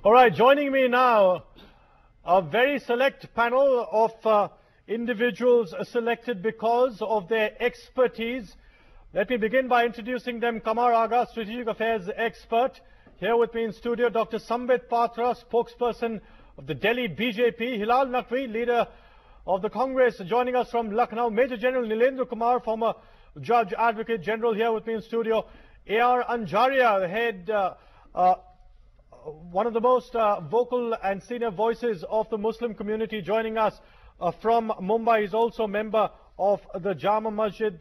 All right, joining me now, a very select panel of individuals selected because of their expertise. Let me begin by introducing them. Kamar Agha, Strategic Affairs expert. Here with me in studio, Dr. Sambit Patra, spokesperson of the Delhi BJP. Hilal Naqvi, leader of the Congress, joining us from Lucknow. Major General Nilendra Kumar, former Judge Advocate General, here with me in studio. A.R. Anjaria, the head, one of the most vocal and senior voices of the Muslim community, joining us from Mumbai. He's also a member of the Jama Masjid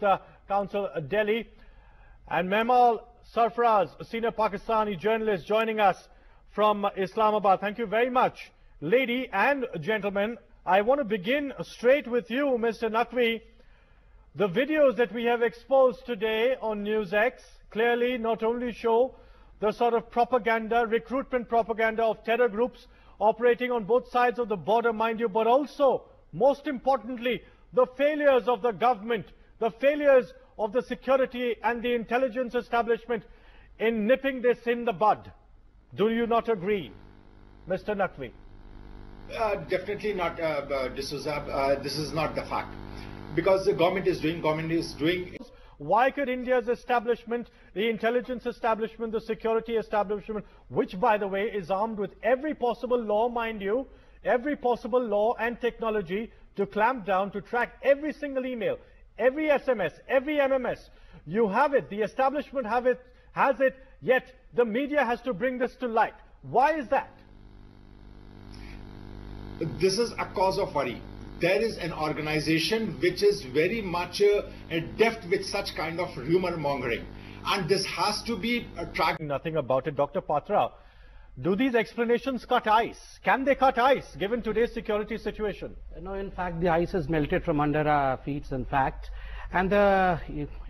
Council, Delhi. And Mehmal Sarfaraz, a senior Pakistani journalist, joining us from Islamabad. Thank you very much, lady and gentlemen. I want to begin straight with you, Mr. Naqvi. The videos that we have exposed today on NewsX clearly not only show the sort of propaganda, recruitment propaganda of terror groups operating on both sides of the border, mind you, but also, most importantly, the failures of the government, the failures of the security and the intelligence establishment in nipping this in the bud. Do you not agree, Mr. Naqvi? Definitely not, D'Souza. This is not the fact. Because the government is doing. Why could India's establishment, the intelligence establishment, the security establishment, which, by the way, is armed with every possible law, mind you, every possible law and technology to clamp down, to track every single email, every SMS, every MMS. You have it, the establishment has it, yet the media has to bring this to light. Why is that? This is a cause of worry. There is an organization which is very much deft with such kind of rumor mongering, and this has to be tracked. Nothing about it. Dr. Patra, do these explanations cut ice? Can they cut ice given today's security situation? No, in fact, the ice has melted from under our feet, in fact. And the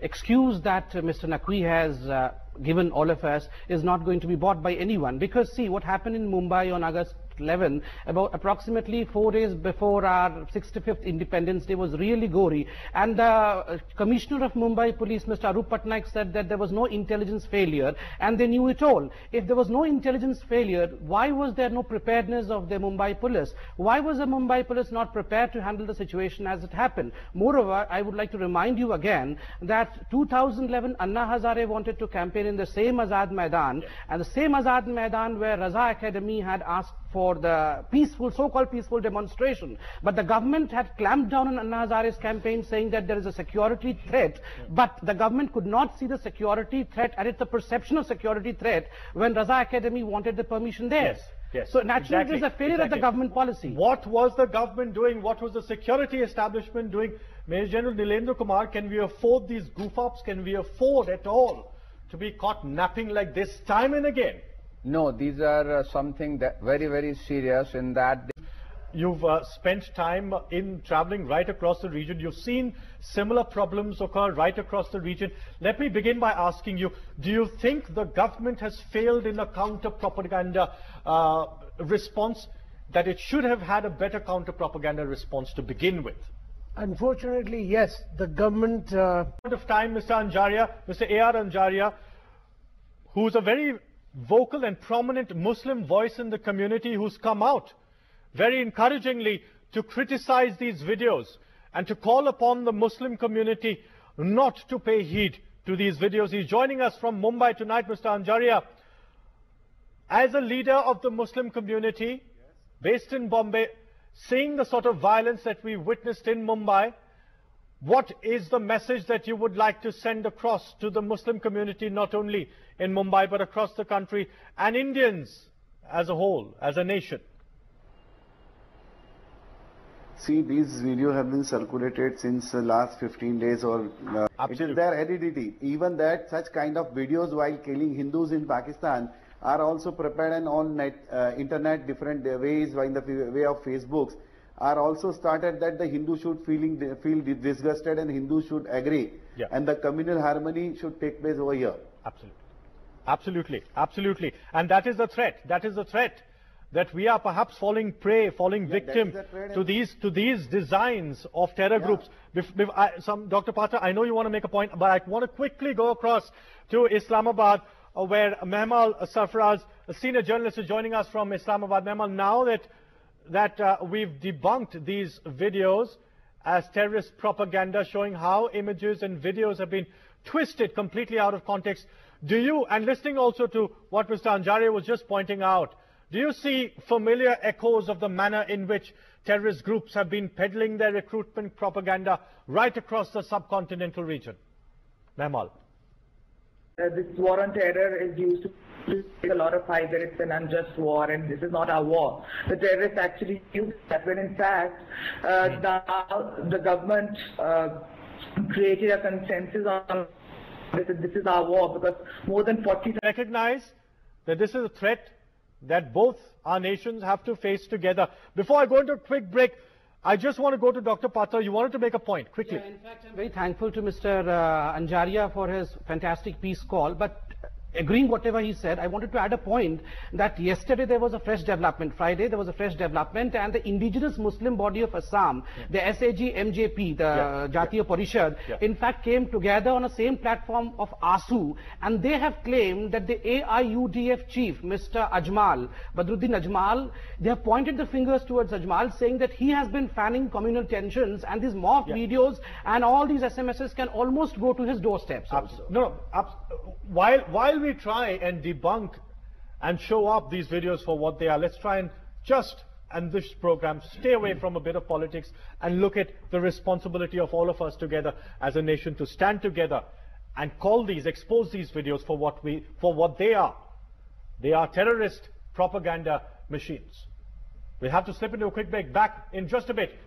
excuse that Mr. Naqvi has given all of us is not going to be bought by anyone. Because see, what happened in Mumbai on August 11, about approximately 4 days before our 65th Independence Day, was really gory. And the Commissioner of Mumbai Police, Mr. Arup Patnaik, said that there was no intelligence failure, and they knew it all. If there was no intelligence failure, why was there no preparedness of the Mumbai police? Why was the Mumbai police not prepared to handle the situation as it happened? Moreover, I would like to remind you again that 2011 Anna Hazare wanted to campaign in the same Azad Maidan, and the same Azad Maidan where Raza Academy had asked for the peaceful, so-called peaceful demonstration. But the government had clamped down on Anna Hazare's campaign, saying that there is a security threat, but the government could not see the security threat, and it's the perception of security threat when Raza Academy wanted the permission there. Yes, yes. So naturally, it is a failure of the government policy. What was the government doing? What was the security establishment doing? Major General Nilendra Kumar, can we afford these goof-ups? Can we afford at all to be caught napping like this time and again? No, these are something that very, very serious in that. You've spent time in traveling right across the region. You've seen similar problems occur right across the region. Let me begin by asking you, do you think the government has failed in a counter-propaganda response, that it should have had a better counter-propaganda response to begin with? Unfortunately, yes. The government... of time, Mr. Anjaria, Mr. A.R. Anjaria, who's a very vocal and prominent Muslim voice in the community, who's come out very encouragingly to criticize these videos and to call upon the Muslim community not to pay heed to these videos. He's joining us from Mumbai tonight, Mr. Anjaria. As a leader of the Muslim community based in Bombay, seeing the sort of violence that we witnessed in Mumbai, what is the message that you would like to send across to the Muslim community, not only in Mumbai, but across the country, and Indians as a whole, as a nation? See, these videos have been circulated since the last 15 days or... Absolutely. It is their heredity. Even that such kind of videos while killing Hindus in Pakistan are also prepared and on internet, different ways, in the way of Facebooks, are also started that the Hindu should feel disgusted and Hindus should agree. Yeah. And the communal harmony should take place over here. Absolutely. Absolutely. Absolutely. And that is the threat. That is the threat, that we are perhaps falling prey, falling victim to these designs of terror groups. Dr. Patra, I know you want to make a point, but I want to quickly go across to Islamabad, where Mehmal Sarfaraz, a senior journalist, is joining us from Islamabad. Mehmal, now that we've debunked these videos as terrorist propaganda showing how images and videos have been twisted completely out of context, do you, and listening also to what Mr. Anjaria was just pointing out, do you see familiar echoes of the manner in which terrorist groups have been peddling their recruitment propaganda right across the subcontinental region? Mehmal. This war on terror is used to take a lot of hype that it's an unjust war and this is not our war. The terrorists actually use that when in fact now the government created a consensus on this is our war, because more than 40... Recognize that this is a threat that both our nations have to face together. Before I go into a quick break, I just want to go to Dr. Patra. You wanted to make a point, quickly. Yeah, in fact, I'm very thankful to Mr. Anjaria for his fantastic peace call, but agreeing whatever he said, I wanted to add a point that yesterday there was a fresh development. Friday there was a fresh development, and the indigenous Muslim body of Assam, the SAG-MJP, the Jatiya Parishad, in fact came together on the same platform of ASU, and they have claimed that the AIUDF chief, Mr. Ajmal, Badruddin Ajmal, they have pointed the fingers towards Ajmal, saying that he has been fanning communal tensions, and these mock videos and all these SMSs can almost go to his doorsteps also. No, while we try and debunk and show up these videos for what they are, let's try and just, and this program, stay away from a bit of politics and look at the responsibility of all of us together as a nation to stand together and expose these videos for what they are. They are terrorist propaganda machines. We have to slip into a quick break. Back in just a bit.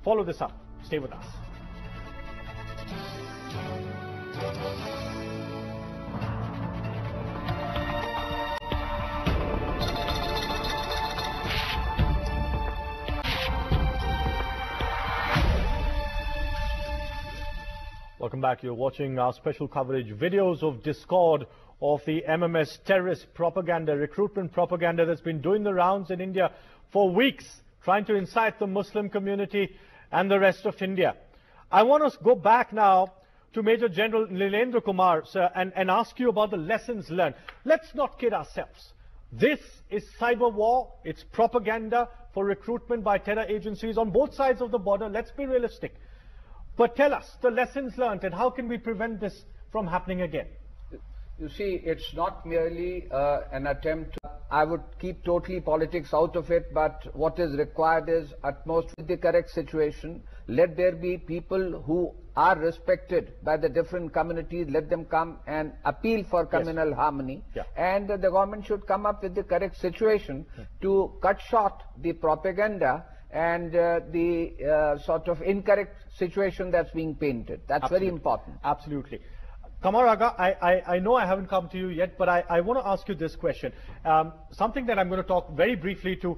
Follow this up. Stay with us. Welcome back. You're watching our special coverage, videos of discord of the MMS terrorist propaganda, recruitment propaganda that's been doing the rounds in India for weeks, trying to incite the Muslim community and the rest of India. I want to go back now to Major General Nilendra Kumar, sir, and ask you about the lessons learned. Let's not kid ourselves. This is cyber war. It's propaganda for recruitment by terror agencies on both sides of the border. Let's be realistic. But tell us the lessons learned and how can we prevent this from happening again? You see, it's not merely an attempt. I would keep totally politics out of it, but what is required is utmost with the correct situation. Let there be people who are respected by the different communities. Let them come and appeal for communal harmony. And the government should come up with the correct situation to cut short the propaganda and the sort of incorrect situation that's being painted. That's very important. Absolutely. Kamar Aga, I know I haven't come to you yet, but I want to ask you this question. Something that I'm going to talk very briefly to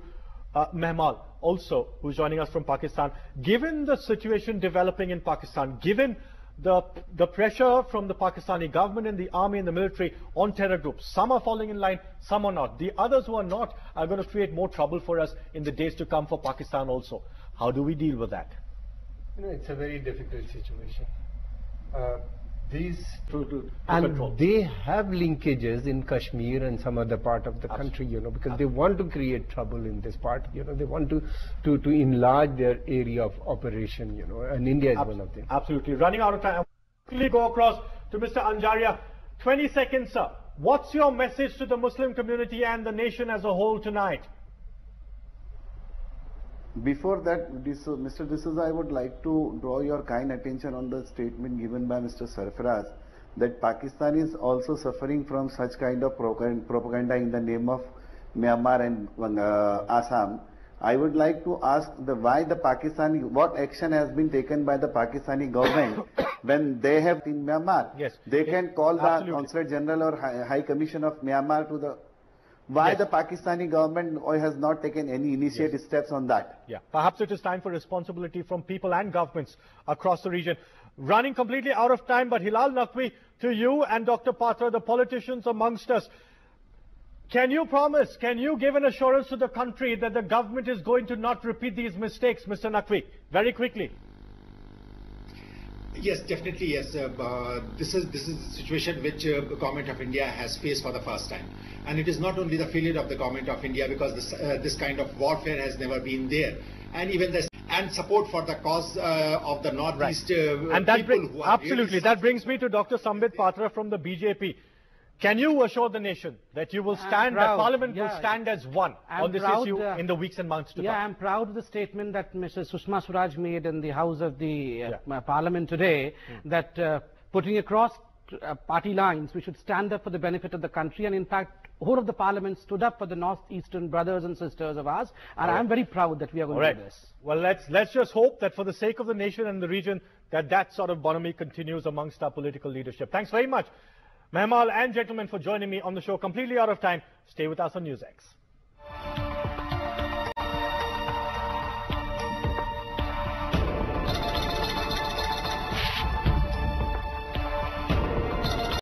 Mehmal also, who's joining us from Pakistan. Given the situation developing in Pakistan, given the pressure from the Pakistani government and the army and the military on terror groups, some are falling in line, some are not. The others who are not are going to create more trouble for us in the days to come for Pakistan also. How do we deal with that? You know, it's a very difficult situation. And they have linkages in Kashmir and some other part of the country, you know, because they want to create trouble in this part, you know, they want to enlarge their area of operation, you know, and India is one of them. Absolutely. Running out of time, I'll quickly go across to Mr. Anjaria. 20 seconds, sir. What's your message to the Muslim community and the nation as a whole tonight? Before that, Mr. D'Souza, I would like to draw your kind attention on the statement given by Mr. Sarfaraz that Pakistan is also suffering from such kind of propaganda in the name of Myanmar and Assam. I would like to ask what action has been taken by the Pakistani government when they have in Myanmar. Yes. They can call the Consulate General or High Commission of Myanmar to the... Why the Pakistani government has not taken any initiative steps on that? Yeah, perhaps it is time for responsibility from people and governments across the region. Running completely out of time, but Hilal Naqvi, to you and Dr. Patra, the politicians amongst us, can you promise, can you give an assurance to the country that the government is going to not repeat these mistakes, Mr. Naqvi? Very quickly. Yes, definitely, yes. This is the situation which the Government of India has faced for the first time. And it is not only the failure of the Government of India, because this kind of warfare has never been there. And even and support for the cause of the Northeast and that people who are absolutely. really That brings me to Dr. Sambit Patra from the BJP. Can you assure the nation that you will stand, that Parliament will stand as one on this issue in the weeks and months to come? I'm proud of the statement that Mrs. Sushma Swaraj made in the House of the Parliament today, that putting across party lines, we should stand up for the benefit of the country, and in fact, whole of the Parliament stood up for the Northeastern brothers and sisters of ours, and I'm very proud that we are going to do this. Well, let's just hope that for the sake of the nation and the region, that sort of bonhomie continues amongst our political leadership. Thanks very much, Mehmal and gentlemen, for joining me on the show. Completely out of time. Stay with us on NewsX.